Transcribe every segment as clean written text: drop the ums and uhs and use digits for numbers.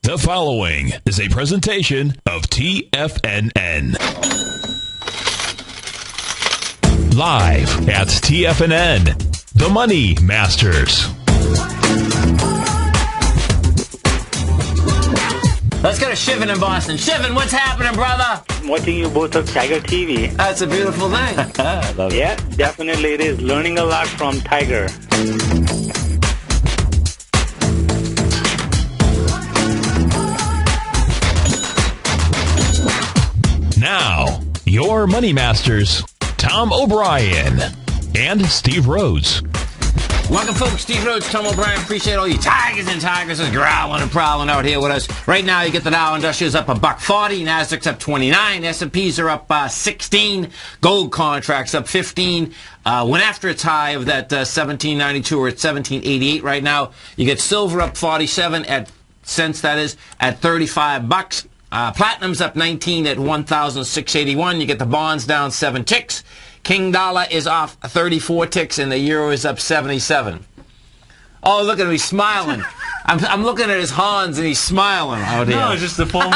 The following is a presentation of TFNN. Live at TFNN, the Money Masters. Let's go to Shivan in Boston. Shivan, what's happening, brother? I'm watching you both on Tiger TV. That's a beautiful thing. I love it. Yeah, definitely it is. Learning a lot from Tiger. Now, your Money Masters, Tom O'Brien and Steve Rhodes. Welcome, folks. Steve Rhodes, Tom O'Brien. Appreciate all you tigers and tigresses growling and prowling out here with us. Right now, you get the Dow Industrials up $1.40. Nasdaq's up 29. S&Ps are up 16. Gold contracts up 15. Went after its high of that 1792. We're at 1788 right now. You get silver up 47 cents, that is, at $35. Platinum's up 19 at 1,681. You get the bonds down 7 ticks. King dollar is off 34 ticks, and the euro is up 77. Oh, look at him, he's smiling. I'm looking at his Hans, and he's smiling out here. No, it's just the full moon.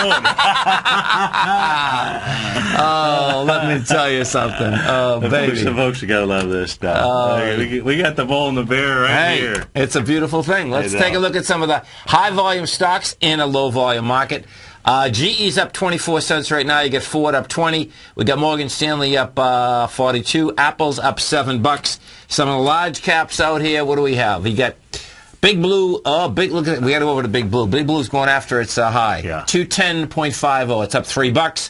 Oh, let me tell you something. Oh, baby. The folks got a lot of this stuff. We got the bull and the bear right here. It's a beautiful thing. Let's take a look at some of the high-volume stocks in a low-volume market. GE's up 24 cents right now. You get Ford up 20. We got Morgan Stanley up 42. Apple's up $7. Some of the large caps out here. What do we have? We got Big Blue. Oh, look at it. We got to go over to Big Blue. Big Blue's going after its high. Yeah. 210.50. It's up $3.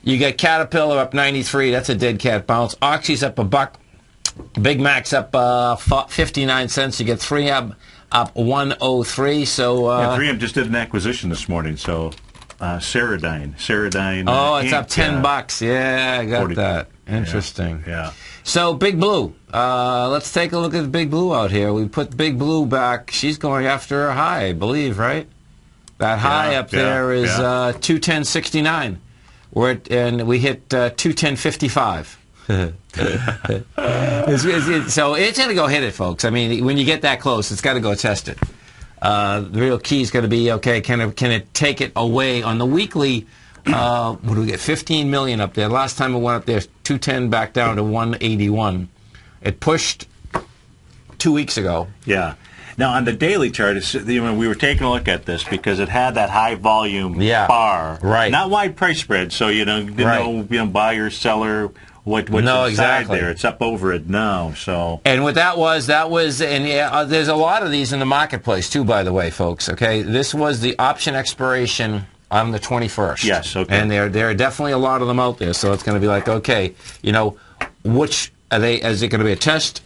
You got Caterpillar up 93. That's a dead cat bounce. Oxy's up $1. Big Mac's up 59 cents. You get 3M up 103. So 3M just did an acquisition this morning. So. Ceradyne. Oh, it's up $10. Yeah, I got 40. that. Interesting. Yeah. So, Big Blue. Let's take a look at Big Blue out here. We put Big Blue back. She's going after her high, I believe, right? That high up there is 210.69. And we hit 210.55. So it's going to go hit it, folks. I mean, when you get that close, it's got to go test it. The real key is going to be, okay, can it take it away on the weekly? What do we get? 15 million up there. Last time it went up there, 210 back down to 181. It pushed 2 weeks ago. Yeah. Now, on the daily chart, we were taking a look at this because it had that high volume bar. Right. Not wide price spread, so no buyer, seller, what's inside there. It's up over it now. So. And what that was, and there's a lot of these in the marketplace too, by the way, folks. Okay, this was the option expiration on the 21st. Yes. Okay. And there are definitely a lot of them out there. So it's going to be like, okay, which are they? Is it going to be a test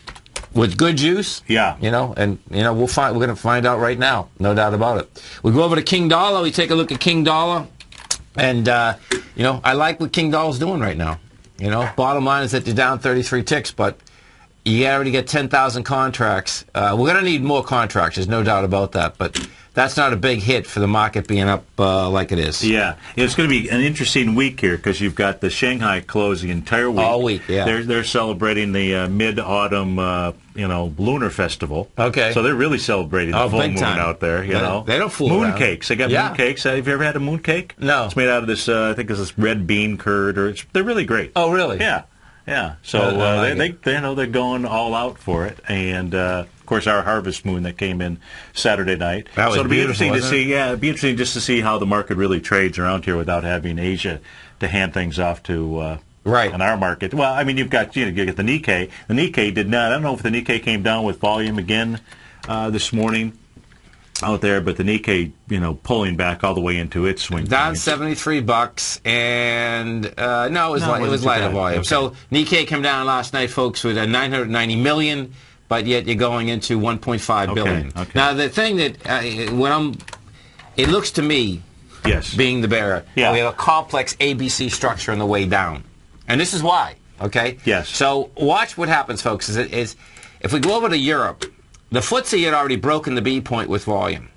with good juice? Yeah. We're going to find out right now, no doubt about it. We go over to King Dollar. We take a look at King Dollar, and I like what King Dollar's doing right now. Bottom line is that they're down 33 ticks, but you already get 10,000 contracts. We're going to need more contracts, there's no doubt about that, but that's not a big hit for the market being up like it is. Yeah. It's going to be an interesting week here because you've got the Shanghai closed the entire week. All week, yeah. They're celebrating the mid-autumn, lunar festival. Okay. So they're really celebrating the full moon time out there, They don't fool moon around. Cakes. They got moon cakes. Have you ever had a moon cake? No. It's made out of this, I think it's this red bean curd. They're really great. Oh, really? Yeah. Yeah. So they're going all out for it. And, of course, our harvest moon that came in Saturday night. That was so it'll be interesting to see. It? Yeah, it'd be interesting just to see how the market really trades around here without having Asia to hand things off to. Right. On our market. Well, I mean, you get the Nikkei. The Nikkei did not. I don't know if the Nikkei came down with volume again this morning out there, but the Nikkei, pulling back all the way into its swing. Down $73, and it was lighter volume. Okay. So Nikkei came down last night, folks, with 990 million, but yet you're going into 1.5 billion. Okay. Now the thing that it looks to me, yes, being the bearer, we yeah, have a complex ABC structure on the way down, and this is why. Okay. Yes. So watch what happens, folks. Is if we go over to Europe. The FTSE had already broken the B point with volume.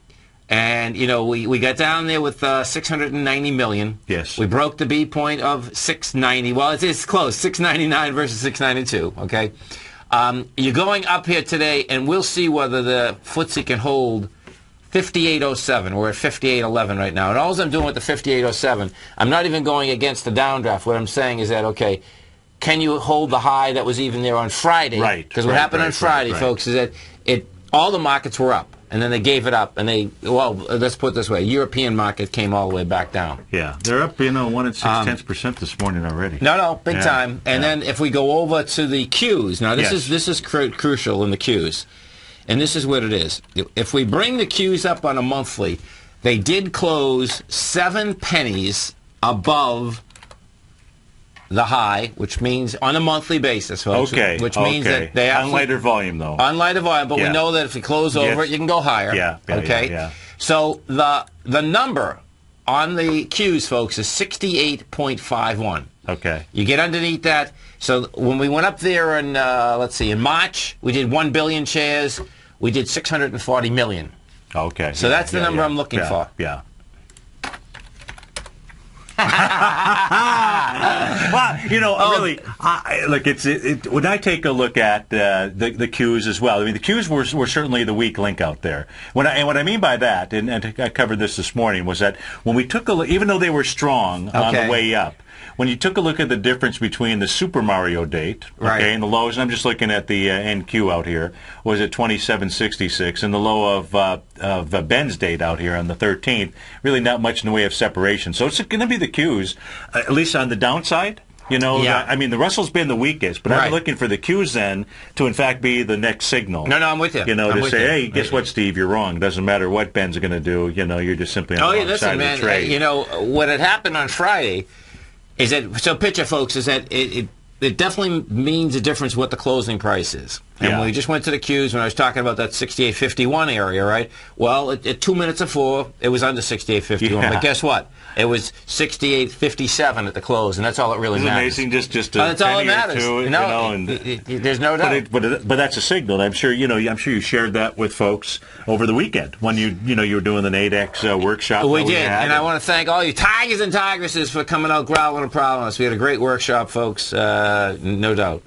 And, we got down there with 690 million. Yes. We broke the B point of 690. Well, it's close, 699 versus 692, okay? You're going up here today, and we'll see whether the FTSE can hold 58.07. We're at 58.11 right now. And all I'm doing with the 58.07, I'm not even going against the downdraft. What I'm saying is that, okay, can you hold the high that was even there on Friday? Right. Because what happened on Friday, right. folks, is that all the markets were up. And then they gave it up. And let's put it this way. European market came all the way back down. Yeah. They're up, 1 6/10% this morning already. No, big time. And then if we go over to the Qs, now this is crucial in the Qs. And this is what it is. If we bring the Qs up on a monthly, they did close 7 pennies above the high, which means on a monthly basis, folks. Okay. Which means that they have on lighter volume, though. On lighter volume, but we know that if we close over it, you can go higher. Yeah. Okay. Yeah. So the number on the Qs, folks, is 68.51. Okay. You get underneath that. So when we went up there in, in March, we did 1 billion shares. We did 640 million. Okay. So that's the number I'm looking for. Yeah. Well, really, look, when I take a look at the Qs as well, I mean, the Qs were certainly the weak link out there. What I mean by that, and I covered this morning, was that when we took a look, even though they were strong on the way up, when you took a look at the difference between the Super Mario date, and the lows, and I'm just looking at the NQ out here, was at 27.66, and the low of Ben's date out here on the 13th, really not much in the way of separation. So it's going to be the Qs, at least on the downside. I mean, the Russell's been the weakest, but I'm looking for the Qs then to, in fact, be the next signal. No, I'm with you. To say, hey, guess what, Steve, you're wrong. Doesn't matter what Ben's going to do. You're just simply on the wrong side of the trade. What had happened on Friday is that, so picture, folks, is that it definitely means a difference what the closing price is. And when we just went to the Qs, when I was talking about that 68.51 area, right? Well, at 2 minutes of 4, it was under 68.51. Yeah. But guess what? It was 68.57 at the close, and that's all that really matters. Amazing, just that's all that matters. Two, there's no doubt. But that's a signal. I'm sure you shared that with folks over the weekend when you were doing the NADEX workshop. We did, and I want to thank all you Tigers and Tigresses for coming out growling and prowling us. We had a great workshop, folks, no doubt.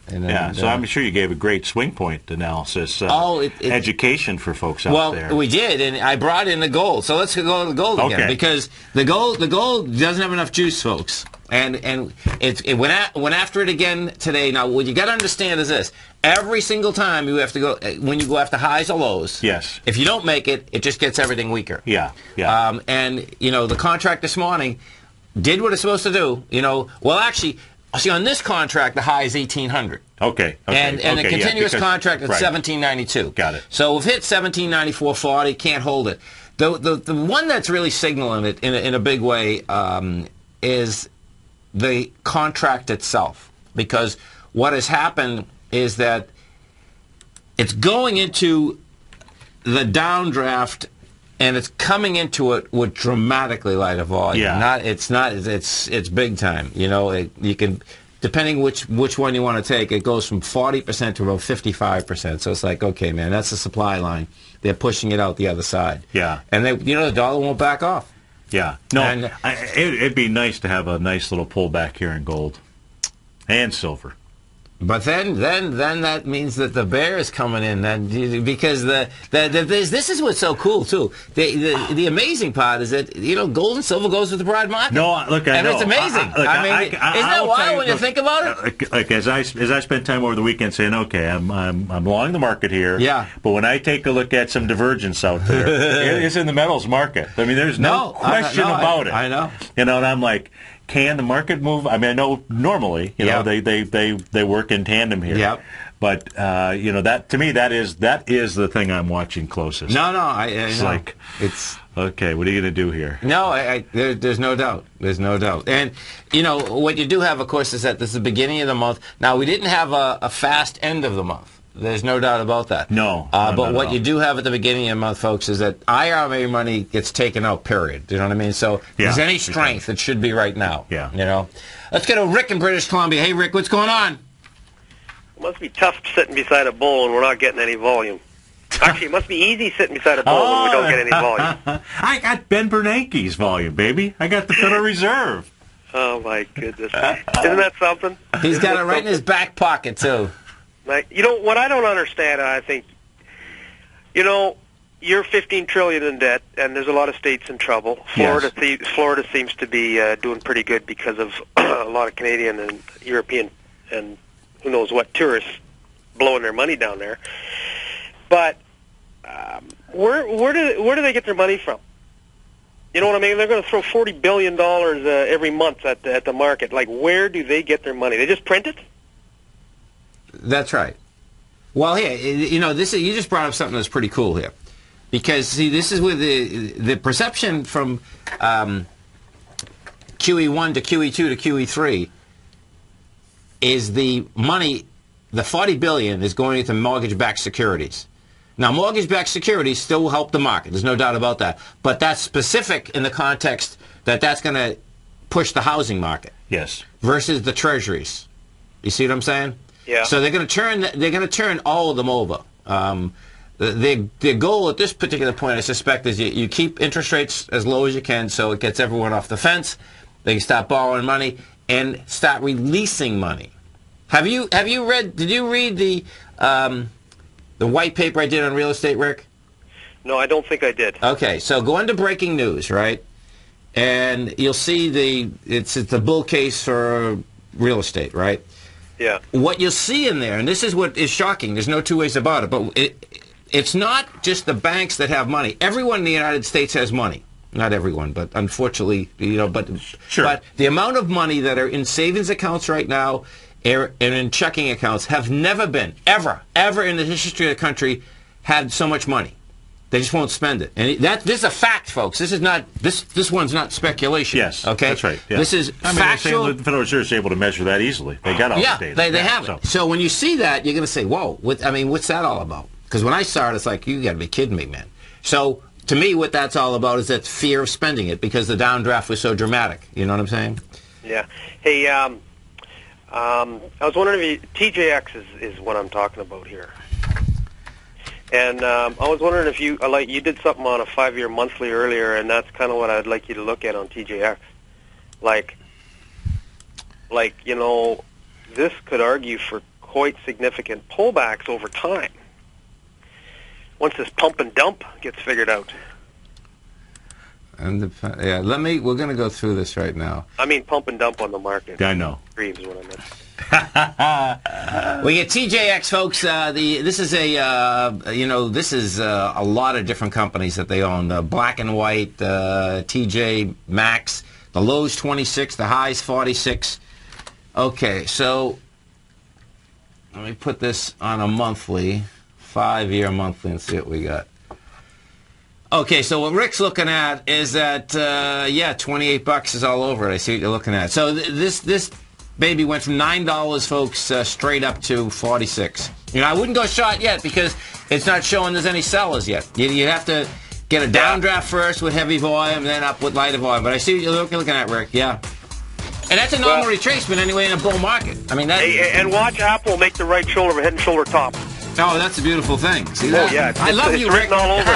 So I'm sure you gave a great swing point analysis, education for folks out there. Well, we did, and I brought in the gold. So let's go to the gold again, because the gold doesn't have enough juice, folks. And it went after it again today. Now, what you got to understand is this: every single time you have to go, when you go after highs or lows, if you don't make it, it just gets everything weaker. And the contract this morning did what it's supposed to do. Well, actually, see, on this contract, the high is 1,800. And the continuous contract is 1792. Got it. So we've hit 1794.40. Can't hold it. The one that's really signaling it in a big way is the contract itself, because what has happened is that it's going into the downdraft and it's coming into it with dramatically lighter volume. It's big time. You can, depending which one you want to take, it goes from 40% to about 55%. So it's like, okay, man, that's the supply line. They're pushing it out the other side. And the dollar won't back off. No, it'd be nice to have a nice little pullback here in gold and silver. But then that means that the bear is coming in, because this is what's so cool too. The amazing part is that gold and silver goes with the broad market. No, look, I know. And it's amazing. Isn't that wild when you think about it? Like as I spent time over the weekend saying, okay, I'm along the market here. But when I take a look at some divergence out there, it's in the metals market. I mean, there's no question about it. I know. And I'm like, can the market move? I mean, I know normally, they work in tandem here. But that to me, that is the thing I'm watching closest. It's like okay, what are you going to do here? No, there's no doubt. There's no doubt. And what you do have, of course, is that this is the beginning of the month. Now, we didn't have a fast end of the month. There's no doubt about that. But what you do have at the beginning of the month, folks, is that IRA money gets taken out, period. Do you know what I mean? So if there's any strength, it should be right now. Let's go to Rick in British Columbia. Hey, Rick, what's going on? It must be tough sitting beside a bull and we're not getting any volume. Actually, it must be easy sitting beside a bull when we don't get any volume. I got Ben Bernanke's volume, baby. I got the Federal Reserve. Oh, my goodness. Isn't that something? He's got it right in his back pocket, too. Like, what I don't understand, I think, you you're 15 trillion in debt, and there's a lot of states in trouble. Florida seems to be doing pretty good because of a lot of Canadian and European and who knows what tourists blowing their money down there. But where do they get their money from? You know what I mean? They're going to throw $40 billion every month at the market. Like, where do they get their money? They just print it? That's right. Well, here, you know, you just brought up something that's pretty cool here. Because, see, this is where the perception from QE1 to QE2 to QE3 is the money, the $40 billion is going into mortgage-backed securities. Now, mortgage-backed securities still will help the market. There's no doubt about that. But that's specific in the context that that's going to push the housing market. Yes. Versus the treasuries. You see what I'm saying? Yeah. So they're going to turn all of them over. Their goal at this particular point, I suspect, is you keep interest rates as low as you can, so it gets everyone off the fence. They can stop borrowing money and start releasing money. Did you read the white paper I did on real estate, Rick? No, I don't think I did. Okay, so go into breaking news, right? And you'll see it's the bull case for real estate, right? Yeah. What you'll see in there, and this is what is shocking, there's no two ways about it, but it's not just the banks that have money. Everyone in the United States has money. Not everyone, but unfortunately, you know, but the amount of money that are in savings accounts right now and in checking accounts have never been, ever in the history of the country, had so much money. They just won't spend it. And this is a fact, folks. This is not, this one's not speculation. Yes, okay? That's right. Yeah. This is factual. The Federal Reserve is able to measure that easily. They got all the data. They have it. So when you see that, you're going to say, whoa, what's that all about? Because when I saw it, it's like, you got to be kidding me, man. So to me, what that's all about is that fear of spending it because the downdraft was so dramatic. You know what I'm saying? Yeah. Hey, I was wondering if TJX is what I'm talking about here. And I was wondering if you did something on a 5-year monthly earlier, and that's kind of what I'd like you to look at on TJX. Like you know, this could argue for quite significant pullbacks over time once this pump and dump gets figured out. And we're going to go through this right now. I mean, pump and dump on the market. I know. Dreams is what I meant. We get TJX, folks. This is a lot of different companies that they own. Black and White, TJ Maxx. The low's 26, the high's 46. Okay, so let me put this on a monthly, 5-year monthly, and see what we got. Okay, so what Rick's looking at is that, $28 is all over it. I see what you're looking at. So this baby went from $9, folks, straight up to 46. You know, I wouldn't go short yet because it's not showing there's any sellers yet. You have to get a downdraft first with heavy volume, then up with lighter volume. But I see what you're looking at, Rick. Yeah. And that's a normal retracement anyway in a bull market. I mean, and watch Apple make the right shoulder head and shoulder top. Oh, that's a beautiful thing. See that? Oh, yeah. I love you, Rick. All over.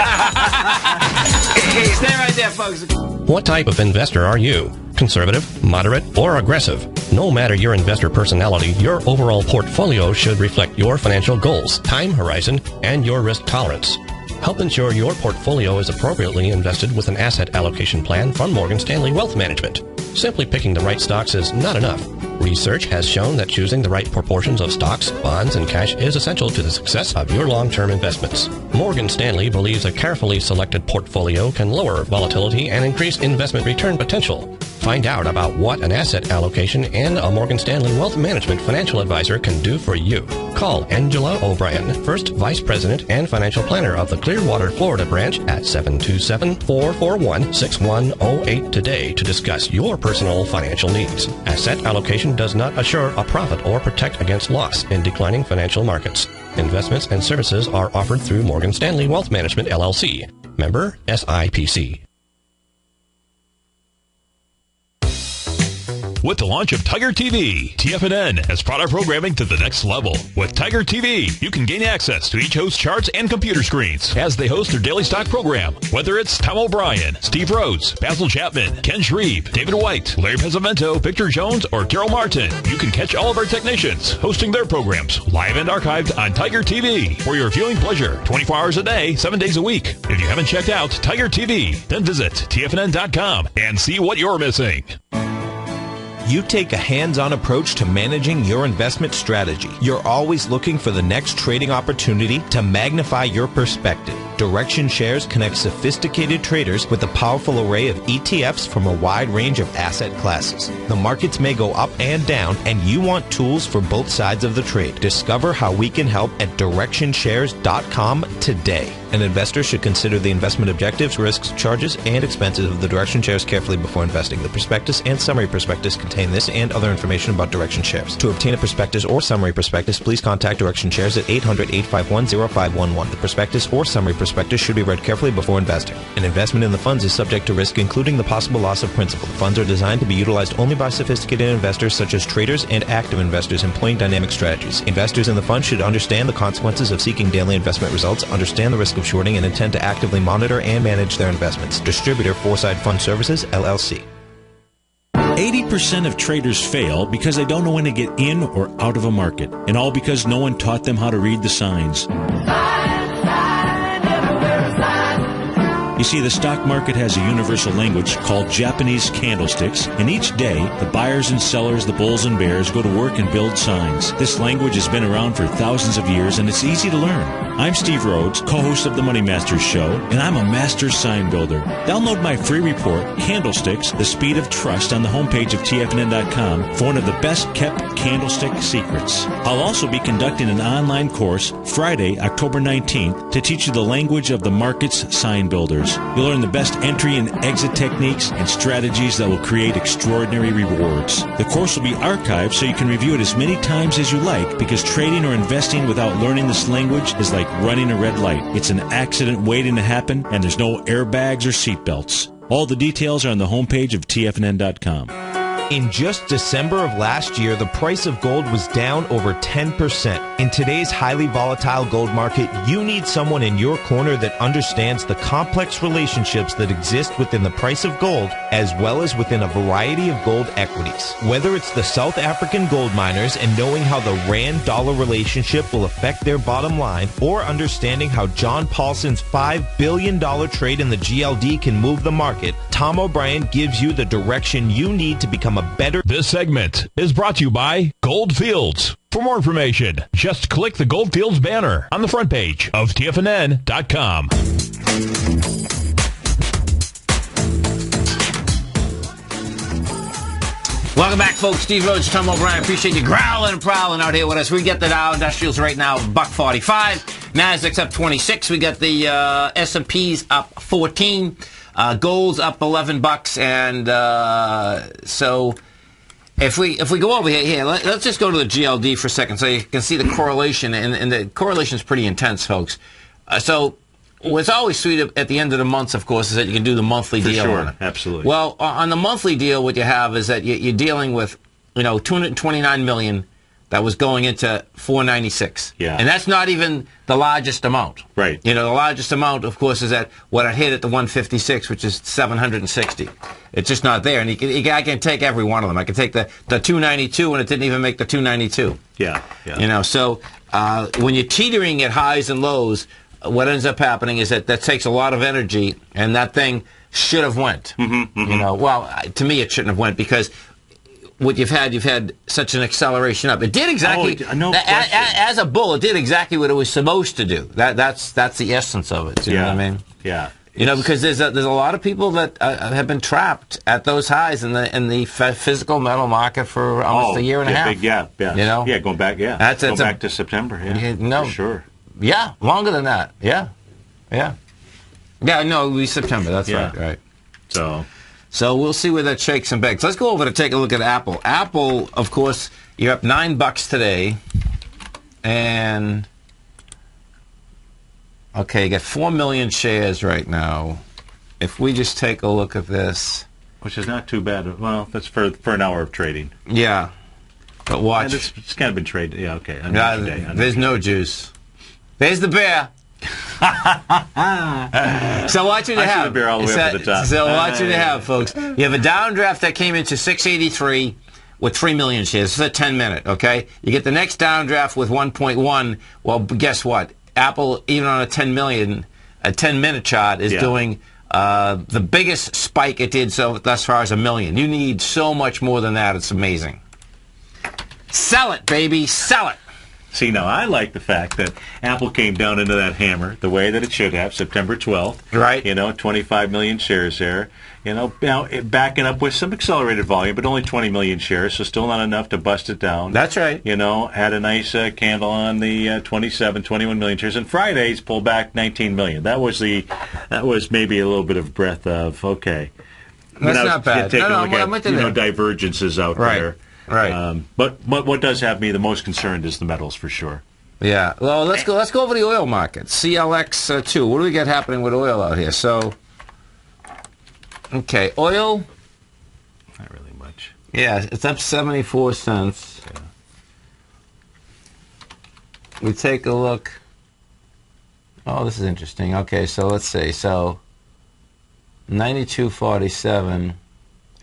Hey, stay right there, folks. What type of investor are you? Conservative, moderate, or aggressive? No matter your investor personality, your overall portfolio should reflect your financial goals, time horizon, and your risk tolerance. Help ensure your portfolio is appropriately invested with an asset allocation plan from Morgan Stanley Wealth Management. Simply picking the right stocks is not enough. Research has shown that choosing the right proportions of stocks, bonds, and cash is essential to the success of your long-term investments. Morgan Stanley believes a carefully selected portfolio can lower volatility and increase investment return potential. Find out about what an asset allocation and a Morgan Stanley Wealth Management financial advisor can do for you. Call Angela O'Brien, First Vice President and Financial Planner of the Clearwater, Florida branch at 727-441-6108 today to discuss your personal financial needs. Asset allocation does not assure a profit or protect against loss in declining financial markets. Investments and services are offered through Morgan Stanley Wealth Management, LLC. Member SIPC. with the launch of Tiger TV. TFNN has brought our programming to the next level. With Tiger TV, you can gain access to each host's charts and computer screens as they host their daily stock program. Whether it's Tom O'Brien, Steve Rhodes, Basil Chapman, Ken Shreve, David White, Larry Pesavento, Victor Jones, or Daryl Martin, you can catch all of our technicians hosting their programs live and archived on Tiger TV for your viewing pleasure 24 hours a day, 7 days a week. If you haven't checked out Tiger TV, then visit TFNN.com and see what you're missing. You take a hands-on approach to managing your investment strategy. You're always looking for the next trading opportunity to magnify your perspective. Direction Shares connects sophisticated traders with a powerful array of ETFs from a wide range of asset classes. The markets may go up and down, and you want tools for both sides of the trade. Discover how we can help at DirectionShares.com today. An investor should consider the investment objectives, risks, charges, and expenses of the Direction Shares carefully before investing. The prospectus and summary prospectus contain this and other information about Direction Shares. To obtain a prospectus or summary prospectus, please contact Direction Shares at 800-851-0511. The prospectus or summary prospectus should be read carefully before investing. An investment in the funds is subject to risk, including the possible loss of principal. The funds are designed to be utilized only by sophisticated investors such as traders and active investors employing dynamic strategies. Investors in the fund should understand the consequences of seeking daily investment results, understand the risk of shorting, and intend to actively monitor and manage their investments. Distributor Foresight Fund Services, LLC. 80% of traders fail because they don't know when to get in or out of a market, and all because no one taught them how to read the signs. You see, the stock market has a universal language called Japanese candlesticks, and each day, the buyers and sellers, the bulls and bears, go to work and build signs. This language has been around for thousands of years, and it's easy to learn. I'm Steve Rhodes, co-host of the Money Masters Show, and I'm a master sign builder. Download my free report, Candlesticks, The Speed of Trust, on the homepage of TFNN.com for one of the best-kept candlestick secrets. I'll also be conducting an online course Friday, October 19th, to teach you the language of the market's sign builders. You'll learn the best entry and exit techniques and strategies that will create extraordinary rewards. The course will be archived so you can review it as many times as you like, because trading or investing without learning this language is like running a red light. It's an accident waiting to happen, and there's no airbags or seatbelts. All the details are on the homepage of TFNN.com. In just December of last year, the price of gold was down over 10%. In today's highly volatile gold market, you need someone in your corner that understands the complex relationships that exist within the price of gold, as well as within a variety of gold equities. Whether it's the South African gold miners and knowing how the Rand-dollar relationship will affect their bottom line, or understanding how John Paulson's $5 billion trade in the GLD can move the market, Tom O'Brien gives you the direction you need to become a better... This segment is brought to you by Goldfields. For more information, just click the Goldfields banner on the front page of TFNN.com. Welcome back, folks. Steve Rhodes, Tom O'Brien. Appreciate you growling and prowling out here with us. We get the Dow Industrials right now, $145. Nasdaq's up 26. We got the S&P's up 14. Gold's up $11, and so if we go over here, let's just go to the GLD for a second, so you can see the correlation, and the correlation is pretty intense, folks. So what's always sweet at the end of the months, of course, is that you can do the monthly deal. For sure, on it. absolutely. Well, on the monthly deal, what you have is that you're dealing with, $229 million. That was going into 496. Yeah. And that's not even the largest amount. Right. The largest amount, of course, is at what I hit at the 156, which is 760. It's just not there. And I can take every one of them. I can take the 292, and it didn't even make the 292. Yeah. So when you're teetering at highs and lows, what ends up happening is that takes a lot of energy, and that thing should have went. Well, to me, it shouldn't have went, because what you've had such an acceleration up. It did exactly, as a bull, it did exactly what it was supposed to do. That's the essence of it. You know what I mean? Yeah. Because there's a lot of people that have been trapped at those highs in the physical metal market for almost a year and a half. Big gap. Yeah. Going back. Yeah. That's back to September. Yeah. For sure. Yeah. Longer than that. Yeah. No, it was September. That's right. So we'll see where that shakes and bakes. Let's go over to take a look at Apple. Apple, of course, you're up $9 today. And, okay, you got 4 million shares right now. If we just take a look at this. which is not too bad. Well, that's for an hour of trading. Yeah. But watch. And it's kind of been traded. Yeah, okay. There's no juice. There's the bear. So watch what you have. The bear all the way up to the top. So watch what you have, folks. You have a downdraft that came into 683 with 3 million shares. This is a 10-minute, okay? You get the next downdraft with 1.1. Well, guess what? Apple, even on a 10-minute chart, is doing the biggest spike it did so thus far is 1 million. You need so much more than that. It's amazing. Sell it, baby. Sell it. See, now I like the fact that Apple came down into that hammer the way that it should have, September 12th. Right. 25 million shares there. Now backing up with some accelerated volume, but only 20 million shares, so still not enough to bust it down. That's right. Had a nice candle on the 21 million shares. And Friday's pulled back 19 million. That was maybe a little bit of breath of, okay. That's not bad. I'm with you. Divergences out there. Right. But what does have me the most concerned is the metals for sure. Yeah. Well, let's go over the oil market. CLX2. What do we got happening with oil out here? So, okay, oil. Not really much. Yeah, it's up 74 cents. Yeah. We take a look. Oh, this is interesting. Okay, so let's see. So, 92.47,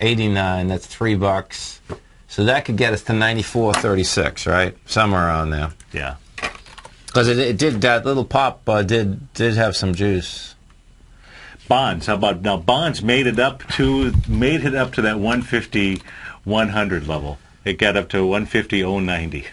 89. That's $3. So that could get us to 94.36, right? Somewhere around there. Yeah. Because it did, that little pop did have some juice. Bonds, how about now? Bonds made it up to that 150-100 level. It got up to 150.090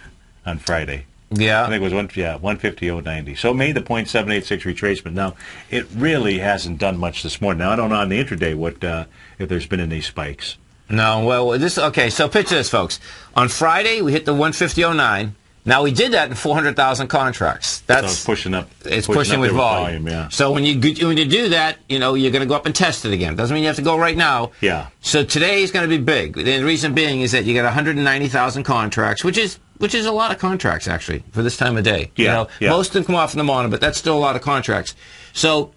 on Friday. Yeah. I think it was 150.090. So it made the 0.786 retracement. Now, it really hasn't done much this morning. Now, I don't know on the intraday if there's been any spikes. No, well, okay, so picture this, folks. On Friday, we hit the 150.09. Now, we did that in 400,000 contracts. So it's pushing up. It's pushing with volume. Yeah. So when you do that, you're going to go up and test it again. Doesn't mean you have to go right now. Yeah. So today is going to be big. The reason being is that you got 190,000 contracts, which is a lot of contracts, actually, for this time of day. Yeah. Most of them come off in the morning, but that's still a lot of contracts. So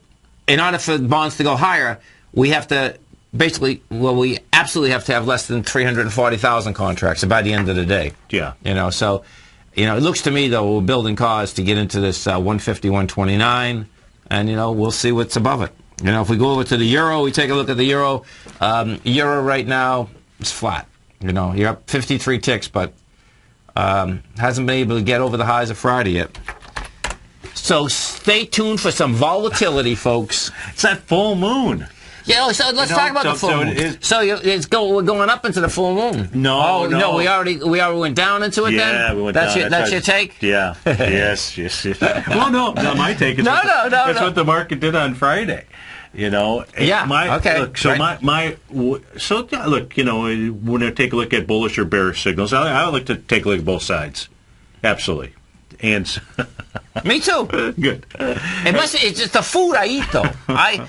in order for bonds to go higher, we have to we absolutely have to have less than 340,000 contracts by the end of the day. Yeah. So, it looks to me, though, we're building cars to get into this 150, 129, and, we'll see what's above it. If we go over to the euro, we take a look at the euro. Euro right now is flat. You're up 53 ticks, but hasn't been able to get over the highs of Friday yet. So stay tuned for some volatility, folks. It's that full moon. Yeah, so let's talk about the full moon. We're going up into the full moon. No. We already went down into it then? Yeah, we went down. That's your take? Yeah. yes. Well, no, not my take. No. That's what the market did on Friday. Yeah. Okay. Look, so right. look, when I take a look at bullish or bearish signals, I like to take a look at both sides. Absolutely. And me too. Good. It's just the food I eat, though. I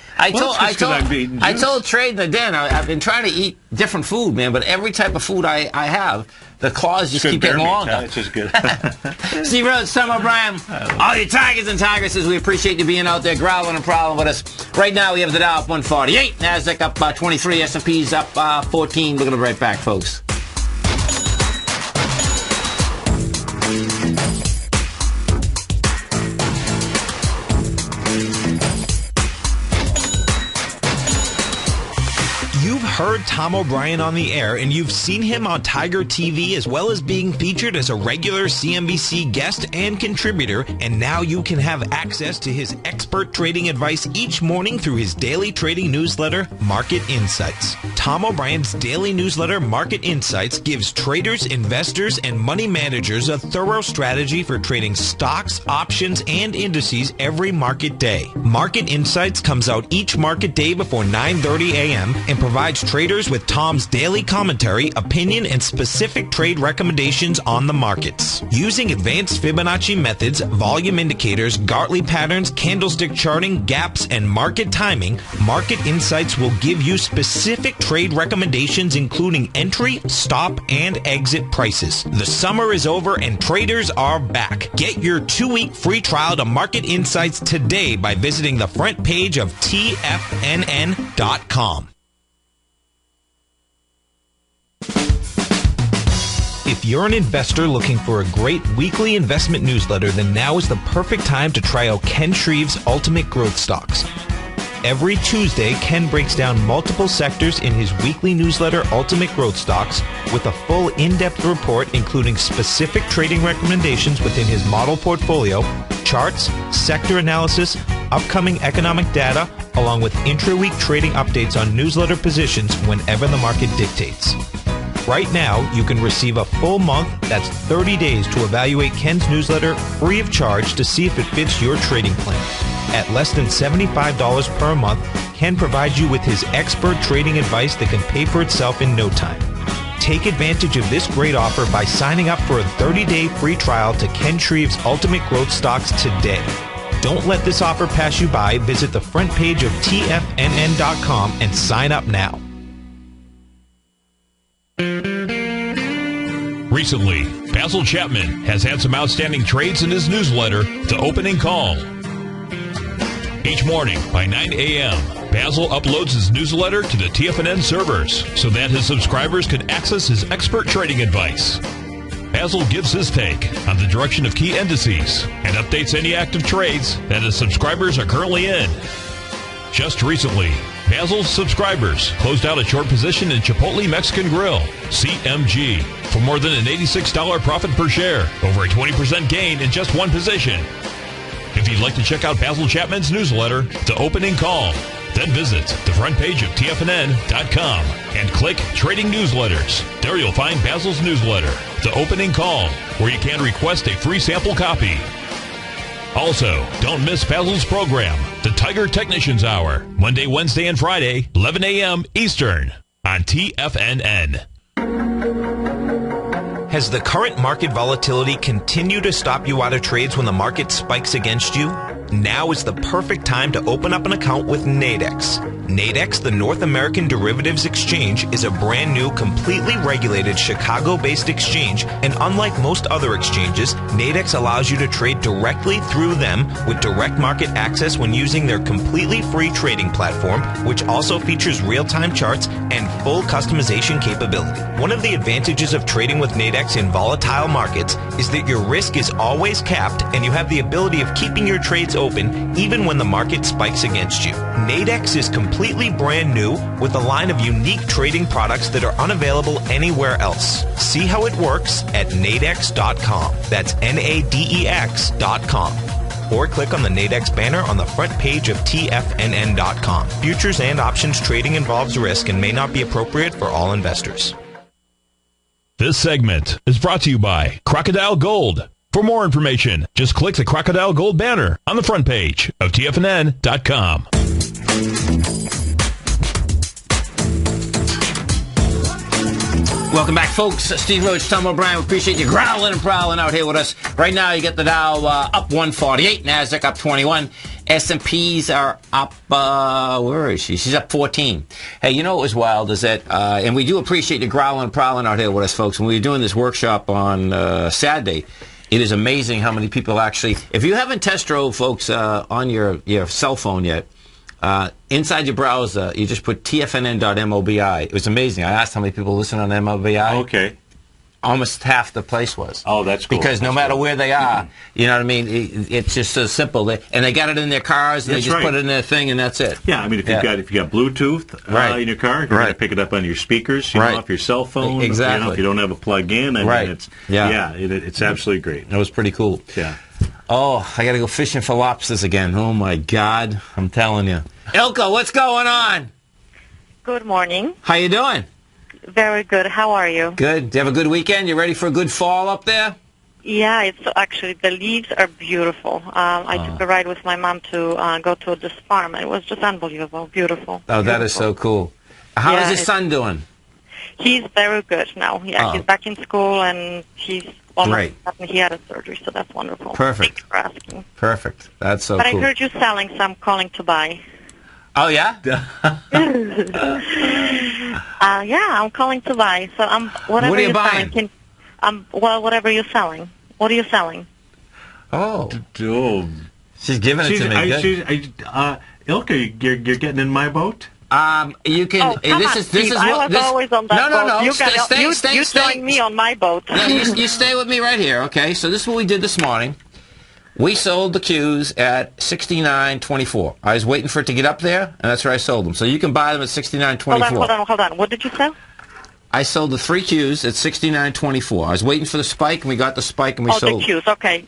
told Trade in the Den I've been trying to eat different food, man. But every type of food I have, the claws just keep getting longer. It's just good. Steve Rhodes, Tom O'Brien, all you tigers and tigresses, we appreciate you being out there growling and prowling with us. Right now we have the Dow up 148, Nasdaq up 23, S&P's up 14. We're gonna be right back, folks. Heard Tom O'Brien on the air, and you've seen him on Tiger TV as well as being featured as a regular CNBC guest and contributor, and now you can have access to his expert trading advice each morning through his daily trading newsletter, Market Insights. Tom O'Brien's daily newsletter, Market Insights, gives traders, investors, and money managers a thorough strategy for trading stocks, options, and indices every market day. Market Insights comes out each market day before 9:30 a.m. and provides traders with Tom's daily commentary, opinion, and specific trade recommendations on the markets. Using advanced Fibonacci methods, volume indicators, Gartley patterns, candlestick charting, gaps, and market timing, Market Insights will give you specific trade recommendations including entry, stop, and exit prices. The summer is over and traders are back. Get your 2-week free trial to Market Insights today by visiting the front page of TFNN.com. If you're an investor looking for a great weekly investment newsletter, then now is the perfect time to try out Ken Shreve's Ultimate Growth Stocks. Every Tuesday, Ken breaks down multiple sectors in his weekly newsletter, Ultimate Growth Stocks, with a full in-depth report including specific trading recommendations within his model portfolio, charts, sector analysis, upcoming economic data, along with intra-week trading updates on newsletter positions whenever the market dictates. Right now, you can receive a full month, that's 30 days, to evaluate Ken's newsletter free of charge to see if it fits your trading plan. At less than $75 per month, Ken provides you with his expert trading advice that can pay for itself in no time. Take advantage of this great offer by signing up for a 30-day free trial to Ken Shreve's Ultimate Growth Stocks today. Don't let this offer pass you by. Visit the front page of TFNN.com and sign up now. Recently, Basil Chapman has had some outstanding trades in his newsletter, The Opening Call. Each morning by 9 a.m., Basil uploads his newsletter to the TFNN servers so that his subscribers can access his expert trading advice. Basil gives his take on the direction of key indices and updates any active trades that his subscribers are currently in. Just recently, Basil's subscribers closed out a short position in Chipotle Mexican Grill, CMG, for more than an $86 profit per share, over a 20% gain in just one position. If you'd like to check out Basil Chapman's newsletter, The Opening Call, then visit the front page of TFNN.com and click Trading Newsletters. There you'll find Basil's newsletter, The Opening Call, where you can request a free sample copy. Also, don't miss Basil's program, The Tiger Technicians Hour, Monday, Wednesday, and Friday, 11 a.m. Eastern, on TFNN. Has the current market volatility continued to stop you out of trades when the market spikes against you? Now is the perfect time to open up an account with Nadex. Nadex, the North American Derivatives Exchange, is a brand new, completely regulated Chicago-based exchange, and unlike most other exchanges, Nadex allows you to trade directly through them with direct market access when using their completely free trading platform, which also features real-time charts and full customization capability. One of the advantages of trading with Nadex in volatile markets is that your risk is always capped and you have the ability of keeping your trades open even when the market spikes against you. Nadex is completely brand new with a line of unique trading products that are unavailable anywhere else. See how it works at nadex.com. That's NADEX.com. Or click on the Nadex banner on the front page of TFNN.com. Futures and options trading involves risk and may not be appropriate for all investors. This segment is brought to you by Crocodile Gold. For more information, just click the Crocodile Gold banner on the front page of TFNN.com. Welcome back, folks. Steve Rhodes, Tom O'Brien. We appreciate you growling and prowling out here with us. Right now, you get the Dow up 148, NASDAQ up 21. S&Ps are up, where is she? She's up 14. Hey, you know what was wild is that, and we do appreciate you growling and prowling out here with us, folks. When we were doing this workshop on Saturday, it is amazing how many people actually, if you haven't test drove, folks, on your cell phone yet, inside your browser, you just put tfnn.mobi. It was amazing. I asked how many people listen on MOBI. Okay. Almost half the place was. Oh, that's cool. Because no matter where they are, you know what I mean, it's just so simple. And they got it in their cars, and they just put it in their thing, and that's it. Yeah, I mean, if you got Bluetooth in your car, you're going to pick it up on your speakers, off your cell phone. Exactly. You know, if you don't have a plug-in, I mean, it's absolutely great. It was pretty cool. Yeah. Oh, I got to go fishing for lobsters again. Oh my God, I'm telling you. Ilka, what's going on? Good morning. How you doing? Very good. How are you? Good. Do you have a good weekend? You ready for a good fall up there? Yeah, it's actually, the leaves are beautiful. I took a ride with my mom to go to this farm. It was just unbelievable. Beautiful. Oh, that is so cool. How is your son doing? He's very good now. Yeah, he's back in school, and he's almost he had a surgery, so that's wonderful. Perfect. Thanks for asking. Perfect. That's so but cool. I heard you selling, so I'm calling to buy. Oh, yeah? I'm calling to buy. So whatever what are you you're buying? Selling, whatever you're selling. What are you selling? Oh. She's giving it to me. Ilka, you're getting in my boat? You can. This is I was always on that boat. No. You joined me on my boat. No, you stay with me right here, okay? So this is what we did this morning. We sold the Qs at $69.24. I was waiting for it to get up there, and that's where I sold them. So you can buy them at $69.24. Hold on. What did you sell? I sold the 3 Qs at $69.24. I was waiting for the spike, and we got the spike, and we sold. Oh, the Qs. Okay.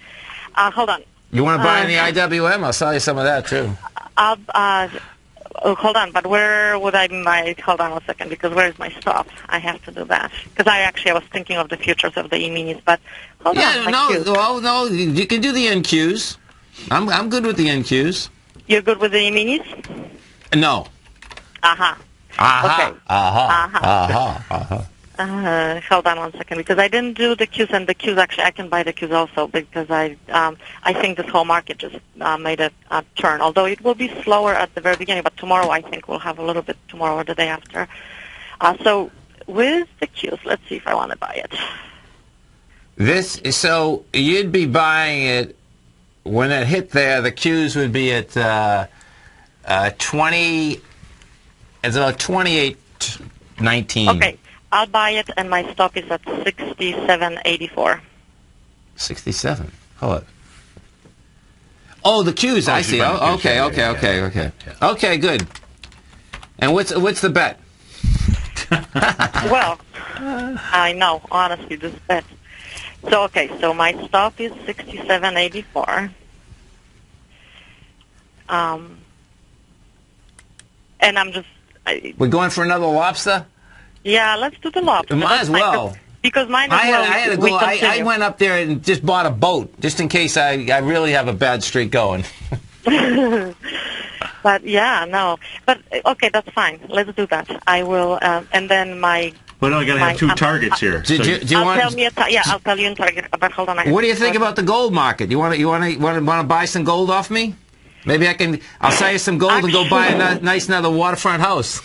Hold on. You want to buy any IWM? I'll sell you some of that too. Hold on, but where would I buy? Hold on a second, because where's my stop? I have to do that. Because I was thinking of the futures of the E-minis, but hold on. No, you can do the NQs. I'm good with the NQs. You're good with the E-minis? No. Okay. Hold on one second, because I didn't do the Qs, and the Qs actually I can buy the Qs also, because I think this whole market just made a turn. Although it will be slower at the very beginning, but tomorrow I think we'll have a little bit tomorrow or the day after. So with the Qs, let's see if I want to buy it. So you'd be buying it when it hit there. The Qs would be at 20. It's about 28.19. Okay. I'll buy it, and my stop is at 67.84. 67. Hold on. Oh, the Qs. I see. Oh, okay. Okay, good. And what's the bet? Well, I know, honestly, this bet. So my stop is 67.84. And I'm just... We're going for another lobster? Yeah, let's do the lobster. Might as well. Because mine as well. I had to go. I went up there and just bought a boat, just in case I really have a bad streak going. But yeah, no. But okay, that's fine. Let's do that. I will, and then my. Well, no, I got to have 2 targets here. Do you want? I'll tell you in target. But hold on. What do you think about the gold market? You want to buy some gold off me? Maybe I'll sell you some gold and go buy a nice another waterfront house.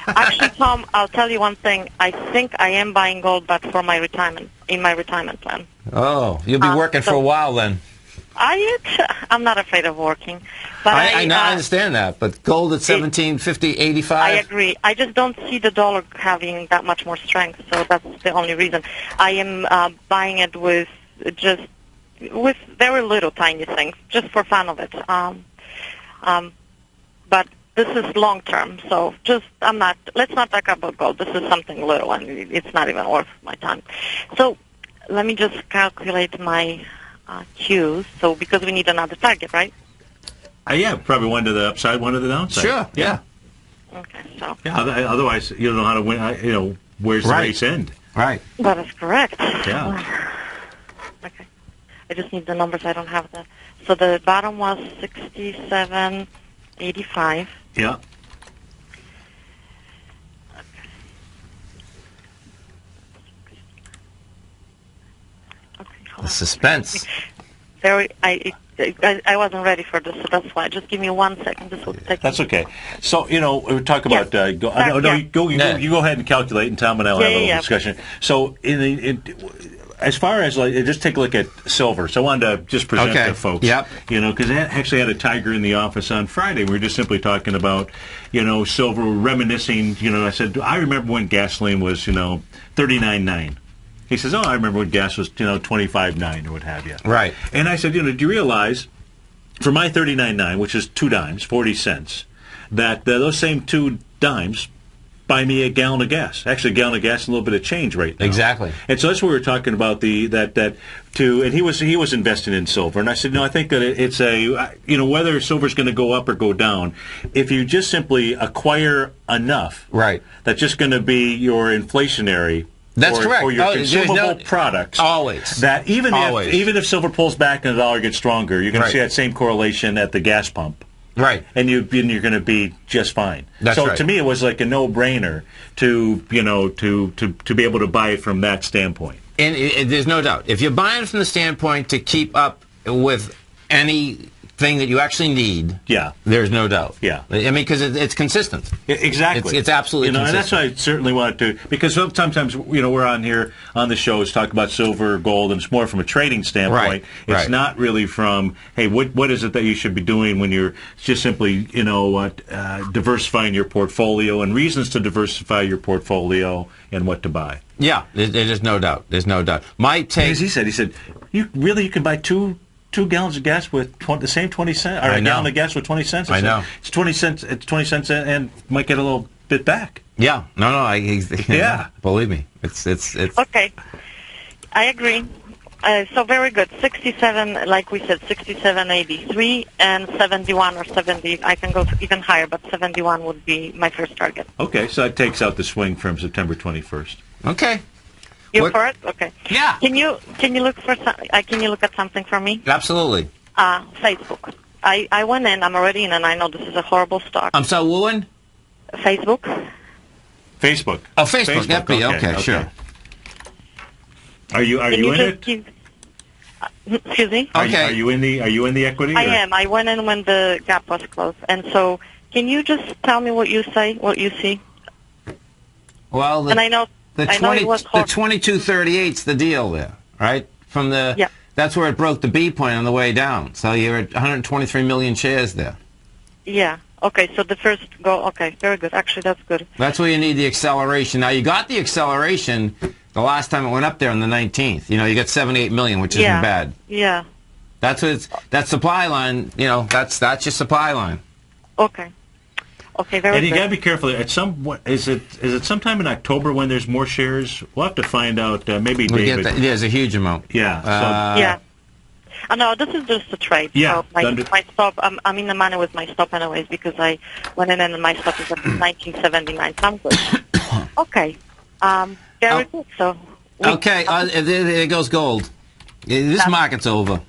Actually, Tom, I'll tell you one thing. I think I am buying gold, but for my retirement, in my retirement plan. Oh, you'll be working for a while then. I'm not afraid of working. But I understand that, but gold at 17.50, 85. I agree. I just don't see the dollar having that much more strength, so that's the only reason. I am buying it with very little tiny things, just for fun of it. But this is long term, so let's not talk about gold. This is something little, and it's not even worth my time. So let me just calculate my Qs. So because we need another target, right? Yeah, probably one to the upside, one to the downside. Sure, yeah. Okay, so. Yeah, otherwise you don't know how to win, where's the race end? Right. That is correct. Yeah. Okay. I just need the numbers. I don't have the. So the bottom was 67.85. Yeah. Okay, the suspense. I wasn't ready for this, so that's why. Just give me 1 second. This will take. That's okay. So we're talking about. You go ahead and calculate, and Tom and I will have a little discussion. So as far as just take a look at silver. So I wanted to just present to folks. Yep. Because I actually had a Tiger in the office on Friday. We were just simply talking about silver, reminiscing. I said I remember when gasoline was $39.9. He says, I remember when gas was $25.9 or what have you. Right. And I said, do you realize for my $39.9, which is 2 dimes, 40 cents, that those same 2 dimes buy me a gallon of gas. Actually, a gallon of gas and a little bit of change right now. Exactly. And so that's what we were talking about. And he was investing in silver, and I said, no, I think that it's whether silver's going to go up or go down. If you just simply acquire enough, right, that's just going to be your inflationary. That's correct. Or your consumable products. Always. That even if silver pulls back and the dollar gets stronger, you're going to see that same correlation at the gas pump. Right. And you're going to be just fine. That's so right. To me, it was like a no-brainer to be able to buy it from that standpoint. And there's no doubt. If you're buying from the standpoint to keep up with any thing that you actually need, there's no doubt. Yeah. I mean, because it's consistent. Exactly. It's absolutely and consistent. that's why I certainly wanted to, because sometimes, we're on here on the shows talk about silver or gold, and it's more from a trading standpoint. Right. It's not really from, hey, what is it that you should be doing when you're just simply, diversifying your portfolio, and reasons to diversify your portfolio and what to buy. Yeah, there's no doubt. There's no doubt. My take... As he said, you can buy two gallons of gas with the same 20 cents, or a gallon of gas with 20 cents. I know. It's 20 cents. It's 20 cents, and might get a little bit back. Yeah. No. Believe me, it's. Okay, I agree. So very good. 67, like we said, 67.83 and 71 or 70. I can go even higher, but 71 would be my first target. Okay, so that takes out the swing from September 21st. Okay. You for it? Okay. Yeah. Can you look for can you look at something for me? Absolutely. Facebook. I went in. I'm already in, and I know this is a horrible stock. I'm sorry, Wooen? Facebook. Facebook. Oh, Facebook. Okay, sure. Are you in it? Excuse me. Okay. Are you in the equity? I am. I went in when the gap was closed, and so can you just tell me what you see? Well, and I know. The 2238's the deal there, right? That's where it broke the B point on the way down. So you're at 123 million shares there. Yeah. Okay. So the first go. Okay. Very good. Actually, that's good. That's where you need the acceleration. Now you got the acceleration the last time it went up there on the 19th. You got 78 million, which isn't bad. Yeah. That's what that supply line. That's your supply line. Okay. Okay, very good. And you got to good. be careful. Is it sometime in October when there's more shares? We'll have to find out. Maybe David. There's a huge amount. Yeah. No, this is just a trade. Yeah. So my stop. I'm in the money with my stop anyways because I went in and my stop is at 1979. So I'm good. Okay. Very good. So. There goes gold. This market's over.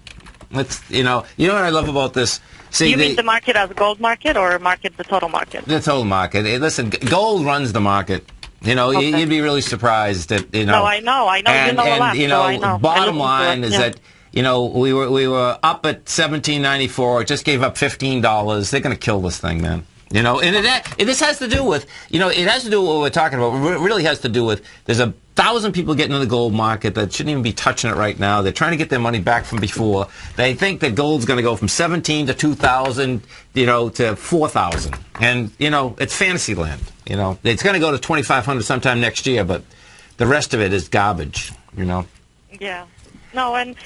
You know what I love about this. See, you mean the market as a gold market or the total market? The total market. Listen, gold runs the market. You'd be really surprised that, No, I know. And, you know a lot, so I know. Bottom line is that, we were up at 17.94. It just gave up $15. They're going to kill this thing, man. And this has to do with, it has to do with what we're talking about. It really has to do with, there's 1,000 people getting in the gold market that shouldn't even be touching it right now. They're trying to get their money back from before. They think that gold's going to go from 17 to 2,000, to 4,000. And, it's fantasy land. It's going to go to 2,500 sometime next year, but the rest of it is garbage, Yeah. No, and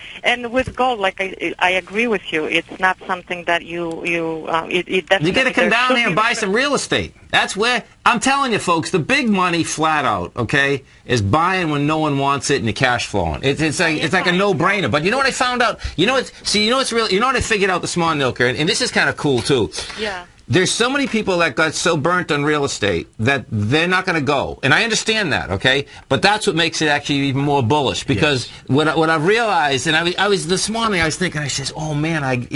with gold, like I agree with you. It's not something that it definitely. You got to come down here and buy some real estate. That's where I'm telling you, folks. The big money, flat out, okay, is buying when no one wants it and the cash flowing. It's like a no-brainer. But you know what I found out? It's real. You know what I figured out this morning, Ilker, and this is kind of cool too. Yeah. There's so many people that got so burnt on real estate that they're not going to go. And I understand that, okay? But that's what makes it actually even more bullish. Because what I've realized, and I was this morning, I was thinking, I says, oh man,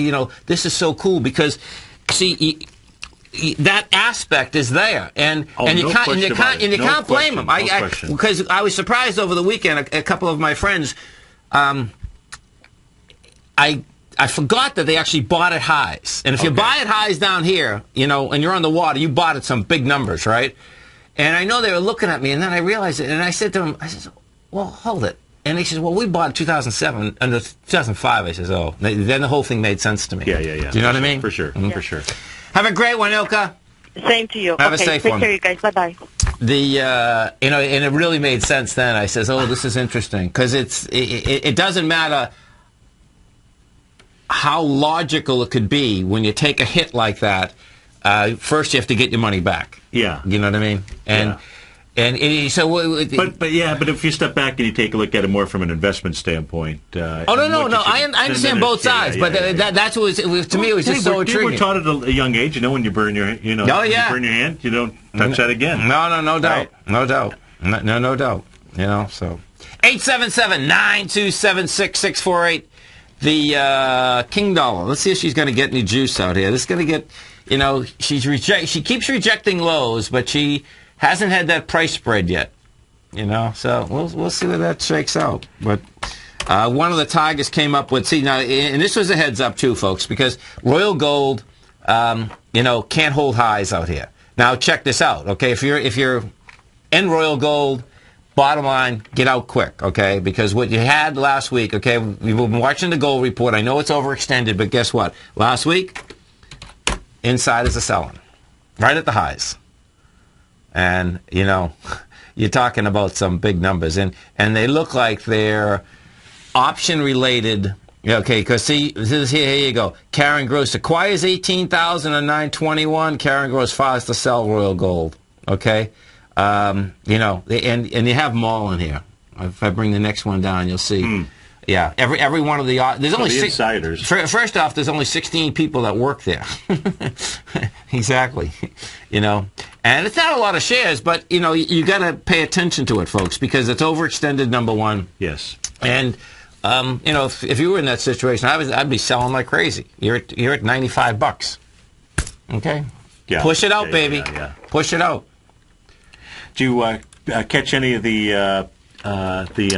this is so cool because, see, that aspect is there, and you can't blame them. Because I was surprised over the weekend. A couple of my friends, I forgot that they actually bought at highs. And if you buy at highs down here, and you're on the water, you bought at some big numbers, right? And I know they were looking at me, and then I realized it, and I said to them, well, hold it. And he says, well, we bought in 2007, under 2005. I says, oh. Then the whole thing made sense to me. Yeah. Do you know what I mean? For sure, for sure. Have a great one, Ilka. Same to you. Have a safe one. Take care, you guys. Bye-bye. And it really made sense then. I says, oh, this is interesting. Because it doesn't matter how logical it could be when you take a hit like that. First, you have to get your money back. Yeah. You know what I mean? But if you step back and you take a look at it more from an investment standpoint. No. I understand both sides, but that's what to me it was just so intriguing. You were taught at a young age, when you burn your, you burn your hand, you don't touch that again. No doubt, no doubt. So 877-927-6648. The King Dollar. Let's see if she's going to get any juice out here. This is going to get, she keeps rejecting lows, but she hasn't had that price spread yet. So we'll see where that shakes out. But One of the Tigers came up with, see, now, and this was a heads up too, folks, because Royal Gold, can't hold highs out here. Now, check this out, okay? If you're in Royal Gold, bottom line, get out quick, okay? Because what you had last week, okay, we've been watching the gold report. I know it's overextended, but guess what? Last week, insiders are selling right at the highs. And, you're talking about some big numbers. And they look like they're option-related. Okay, because see, here you go. Karen Gross acquires 18,000 on 921. Karen Gross files to sell Royal Gold. Okay? And you have them all in here. If I bring the next one down, you'll see. Yeah, every one of the there's only the six insiders. First off, there's only 16 people that work there. Exactly, and it's not a lot of shares, but you got to pay attention to it, folks, because it's overextended. Number one, yes, and if you were in that situation, I'd be selling like crazy. You're at $95. Okay, push it out, baby. Yeah. Push it out. Do you catch any of the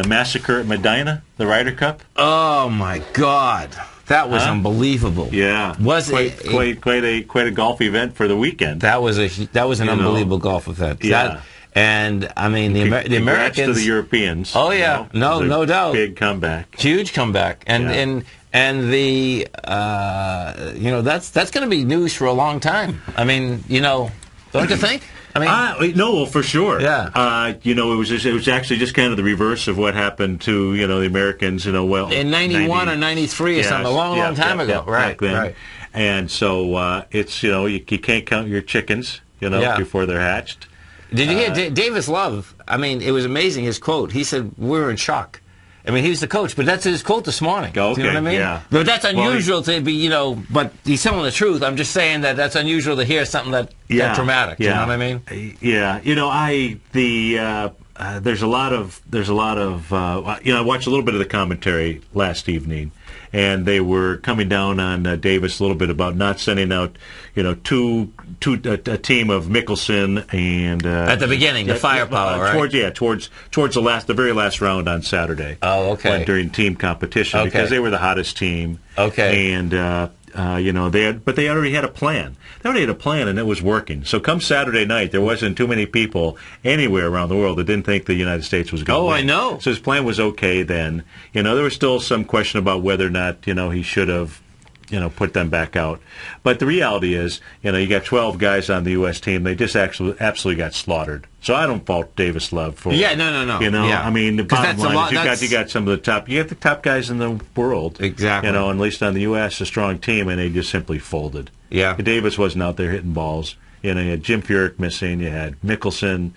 massacre at Medina, the Ryder Cup? Oh my God, that was unbelievable. Yeah, was quite a golf event for the weekend. That was an unbelievable golf event. Yeah, and I mean the Americans to the Europeans. Oh yeah, no doubt, big comeback, huge comeback, and the that's going to be news for a long time. I mean, don't you think? I mean, no, for sure. Yeah. It was actually just kind of the reverse of what happened to the Americans. In 91 or 93 or something, a long time ago. Right. Right. And so it's you can't count your chickens before they're hatched. Did you hear Davis Love? I mean, it was amazing. His quote. He said, "We were in shock." I mean, he was the coach, but that's his quote this morning. Okay, you know what I mean? Yeah. But that's unusual to be, but he's telling the truth. I'm just saying that's unusual to hear something that dramatic. Yeah. You know what I mean? Yeah. There's a lot of I watched a little bit of the commentary last evening, and they were coming down on Davis a little bit about not sending out, a team of Mickelson and at the beginning, the firepower, right? Towards the very last round on Saturday. Oh, okay. During team competition, because they were the hottest team. Okay. And they already had a plan. They already had a plan, and it was working. So come Saturday night, there wasn't too many people anywhere around the world that didn't think the United States was going to win. I know. So his plan was okay then. There was still some question about whether or not, he should have, put them back out. But the reality is, you got 12 guys on the U.S. team. They just absolutely got slaughtered. So I don't fault Davis Love for no. I mean, the bottom line is you got some of the top guys in the world. Exactly. At least on the U.S., a strong team, and they just simply folded. Yeah. Davis wasn't out there hitting balls. You had Jim Furyk missing. You had Mickelson.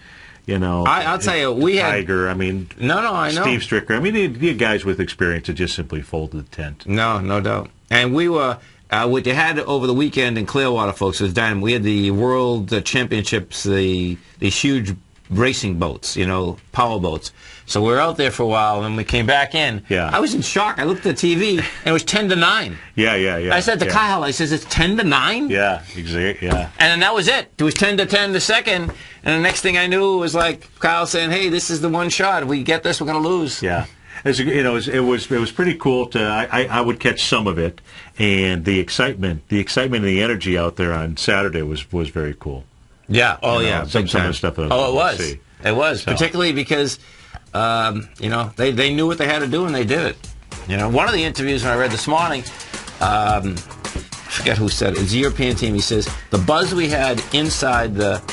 I'll tell you, we had Tiger. I mean, I know. Steve Stricker. I mean, you had guys with experience that just simply folded the tent. No doubt. And we were. What you had over the weekend in Clearwater, folks, was done. We had the World Championships, these huge racing boats, power boats. So we were out there for a while, and we came back in. Yeah. I was in shock. I looked at the TV, and it was 10-9. Yeah. I said to Kyle, I says, it's 10-9? Yeah, exactly. Yeah. And then that was it. It was 10-10 the second, and the next thing I knew, it was like Kyle saying, hey, this is the one shot. If we get this, we're going to lose. Yeah. It was pretty cool to. I would catch some of it, and the excitement and the energy out there on Saturday was very cool. Yeah. Oh yeah. Some of the stuff that it was. See. It was particularly because they knew what they had to do and they did it. One of the interviews when I read this morning, I forget who said it. It's a European team. He says the buzz we had inside the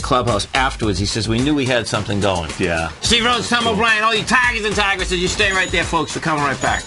clubhouse afterwards, he says, we knew we had something going. Yeah. Steve Rhodes, Tom O'Brien, all you Tigers and Tigresses, you stay right there, folks. We're coming right back.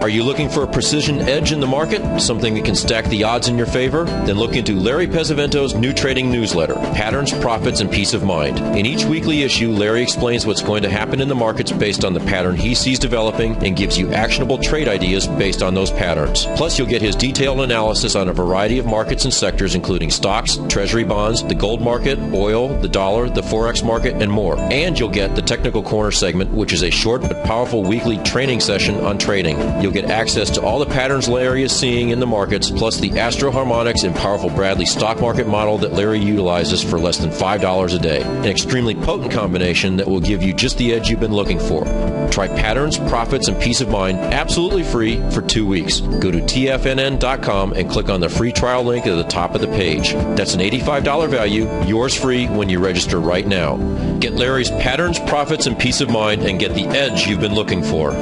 Are you looking for a precision edge in the market? Something that can stack the odds in your favor? Then look into Larry Pesavento's new trading newsletter, Patterns, Profits, and Peace of Mind. In each weekly issue, Larry explains what's going to happen in the markets based on the pattern he sees developing and gives you actionable trade ideas based on those patterns. Plus, you'll get his detailed analysis on a variety of markets and sectors, including stocks, treasury bonds, the gold market, oil, the dollar, the forex market, and more. And you'll get the Technical Corner segment, which is a short but powerful weekly training session on trading. You'll get access to all the patterns Larry is seeing in the markets, plus the Astro Harmonics and powerful Bradley stock market model that Larry utilizes for less than $5 a day. An extremely potent combination that will give you just the edge you've been looking for. Try patterns, profits, and peace of mind absolutely free for 2 weeks. Go to tfnn.com and click on the free trial link at the top of the page. That's an $85 value, yours free when you register right now. Get Larry's patterns, profits, and peace of mind and get the edge you've been looking for.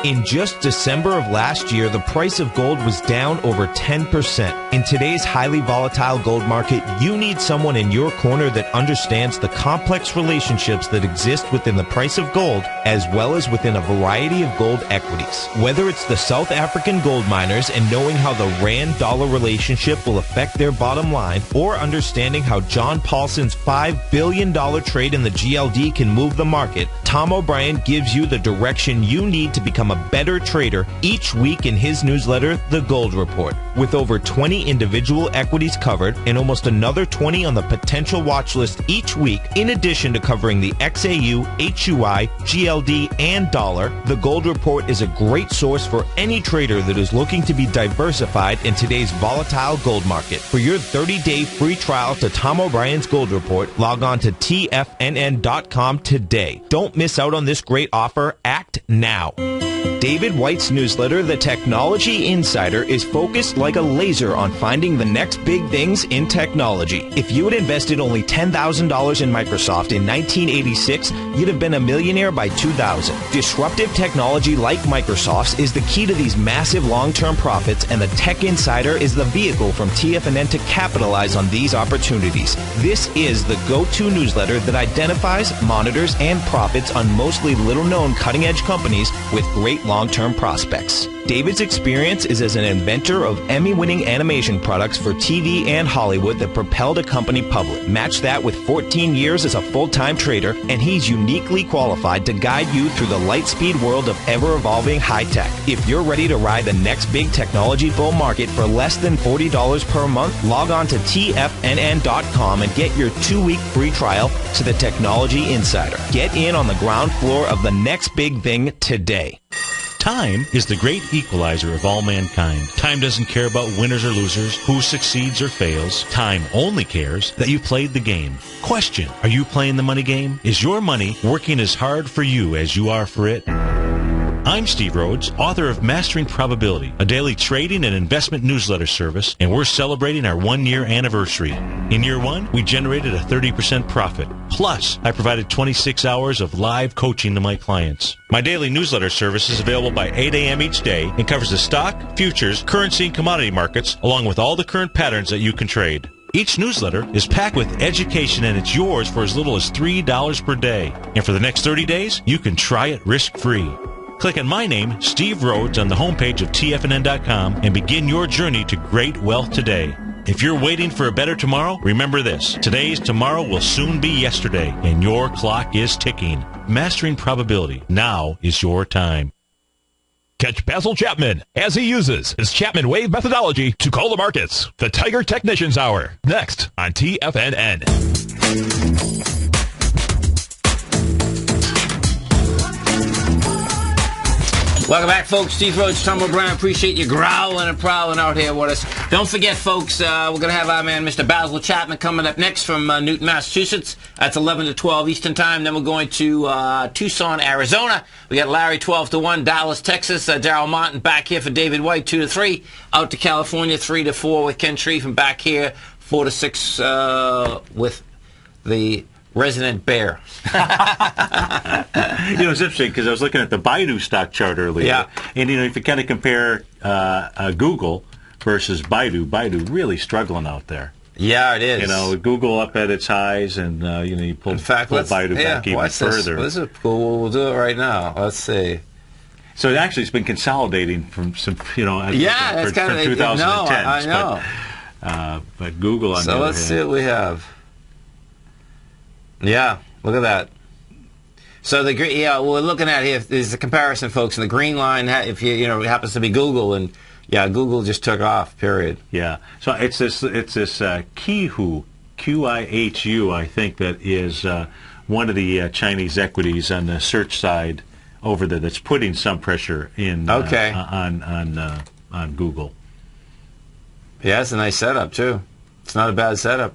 In just December of last year, the price of gold was down over 10%. In today's highly volatile gold market, you need someone in your corner that understands the complex relationships that exist within the price of gold, as well as within a variety of gold equities. Whether it's the South African gold miners and knowing how the Rand-dollar relationship will affect their bottom line, or understanding how John Paulson's $5 billion trade in the GLD can move the market, Tom O'Brien gives you the direction you need to become a better trader each week in his newsletter, The Gold Report. With over 20 individual equities covered and almost another 20 on the potential watch list each week, in addition to covering the XAU, HUI, GLD, and dollar, The Gold Report is a great source for any trader that is looking to be diversified in today's volatile gold market. For your 30-day free trial to Tom O'Brien's Gold Report, log on to tfnn.com today. Don't miss out on this great offer. Act now. David White's newsletter, The Technology Insider, is focused like a laser on finding the next big things in technology. If you had invested only $10,000 in Microsoft in 1986, you'd have been a millionaire by 2000. Disruptive technology like Microsoft's is the key to these massive long-term profits, and the Tech Insider is the vehicle from TFNN to capitalize on these opportunities. This is the go-to newsletter that identifies, monitors, and profits on mostly little-known cutting-edge companies with great long-term prospects. David's experience is as an inventor of Emmy-winning animation products for TV and Hollywood that propelled a company public. Match that with 14 years as a full-time trader, and he's uniquely qualified to guide you through the light-speed world of ever-evolving high-tech. If you're ready to ride the next big technology bull market for less than $40 per month, log on to tfnn.com and get your 2-week free trial to the Technology Insider. Get in on the ground floor of the next big thing today. Time is the great equalizer of all mankind. Time doesn't care about winners or losers, who succeeds or fails. Time only cares that you've played the game. Question: are you playing the money game? Is your money working as hard for you as you are for it? I'm Steve Rhodes, author of Mastering Probability, a daily trading and investment newsletter service, and we're celebrating our 1-year anniversary. In year 1, we generated a 30% profit. Plus, I provided 26 hours of live coaching to my clients. My daily newsletter service is available by 8 a.m. each day and covers the stock, futures, currency, and commodity markets, along with all the current patterns that you can trade. Each newsletter is packed with education, and it's yours for as little as $3 per day. And for the next 30 days, you can try it risk-free. Click on my name, Steve Rhodes, on the homepage of tfnn.com and begin your journey to great wealth today. If you're waiting for a better tomorrow, remember this: today's tomorrow will soon be yesterday, and your clock is ticking. Mastering Probability. Now is your time. Catch Basil Chapman as he uses his Chapman Wave methodology to call the markets. The Tiger Technicians Hour, next on TFNN. Welcome back, folks. Steve Rhodes, Tom O'Brien. Appreciate you growling and prowling out here with us. Don't forget, folks, we're going to have our man, Mr. Basil Chapman, coming up next from Newton, Massachusetts. That's 11 to 12 Eastern Time. Then we're going to Tucson, Arizona. We got Larry 12 to 1, Dallas, Texas. Darryl Martin back here for David White 2 to 3. Out to California 3 to 4 with Ken Shreve, and back here 4 to 6 with the resident bear. It's interesting because I was looking at the Baidu stock chart earlier. Yeah. And, if you kind of compare Google versus Baidu really struggling out there. Yeah, it is. Google up at its highs, and, you pull Baidu back even further. This is cool. We'll do it right now. Let's see. So it actually has been consolidating from some, from 2010. No, I know. But Google on the other hand. So let's see what we have. Yeah, look at that. So the green, what we're looking at here is the comparison, folks. And the green line, if it happens to be Google, and Google just took off. Period. Yeah. So it's this Qihu, Qihu, I think, that is one of the Chinese equities on the search side over there that's putting some pressure in on Google. Yeah, it's a nice setup too. It's not a bad setup.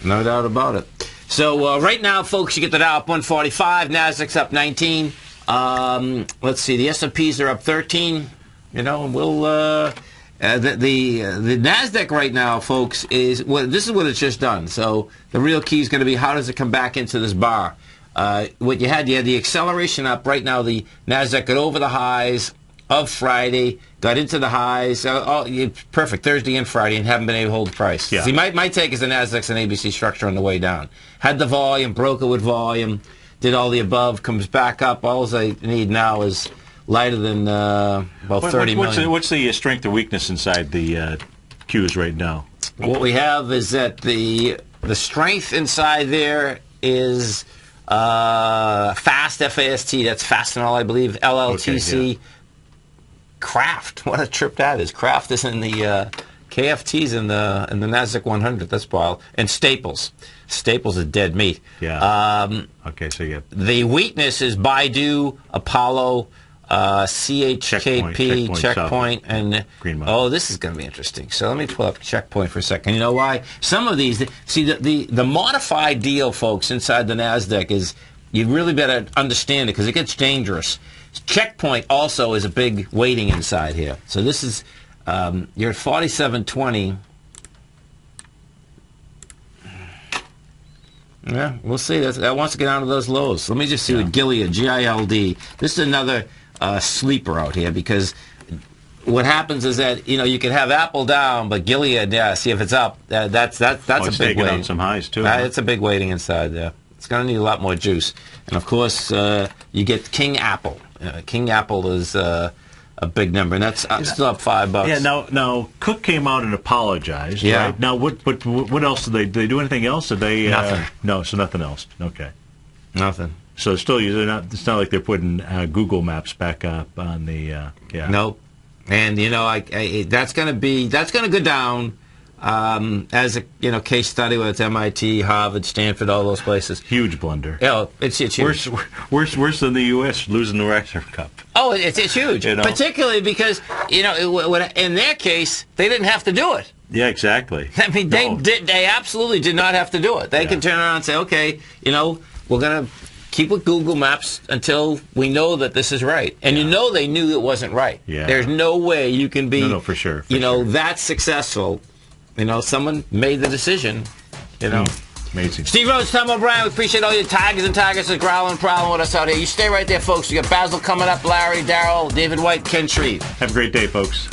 No doubt about it. So right now, folks, you get the Dow up 145, Nasdaq's up 19. Let's see, the S&Ps are up 13. You know, and we'll the Nasdaq right now, folks, this is what it's just done. So the real key is going to be how does it come back into this bar. What you had the acceleration up. Right now, the Nasdaq got over the highs of Friday, got into the highs. Perfect, Thursday and Friday, and haven't been able to hold the price. Yeah. See, my take is the Nasdaq's an ABC structure on the way down. Had the volume, broke it with volume, did all the above, comes back up. All I need now is lighter than 30 million. What's the strength or weakness inside the Qs right now? What we have is that the strength inside there is FAST, F-A-S-T, that's Fastenal, I believe, LLTC. Okay, yeah. Kraft, what a trip that is. Kraft is in the KFT's in the Nasdaq 100. That's wild. And Staples. Staples is dead meat. Yeah. Okay, so you the weakness is Baidu, Apollo, CHKP, Checkpoint, and Green this is going to be interesting. So let me pull up Checkpoint for a second. You know why? Some of these, the modified deal, folks, inside the Nasdaq is you really better understand it because it gets dangerous. Checkpoint also is a big weighting inside here. So this is, you're at 47.20. Yeah, we'll see. That wants to get down to those lows. Let me just see what Gilead, G-I-L-D. This is another sleeper out here because what happens is that, you can have Apple down, but Gilead, see if it's up. That's a big weighting. On some highs, too. It's a big weighting inside there. It's going to need a lot more juice. And, of course, you get King Apple. King Apple is a big number, and that's still up $5. Yeah. Now Cook came out and apologized. Yeah. Right? Now, what else did they do? Anything else? Did they? Nothing. No. So nothing else. Okay. Nothing. So still, it's not like they're putting Google Maps back up on the. Nope. And that's going to go down. As a case study, whether it's MIT, Harvard, Stanford, all those places. Huge blunder. Yeah, it's huge. Worse than the U.S. losing the Ryder Cup. Oh, it's huge. Particularly because in their case they didn't have to do it. Yeah, exactly. I mean, they absolutely did not have to do it. They can turn around and say, okay, we're going to keep with Google Maps until we know that this is right. And they knew it wasn't right. Yeah. There's no way you can be for sure. that successful. Someone made the decision, Amazing. Steve Rhodes, Tom O'Brien, we appreciate all you Tigers and Tigresses growling and prowling with us out here. You stay right there, folks. You got Basil coming up, Larry, Darryl, David White, Ken Shreve. Have a great day, folks.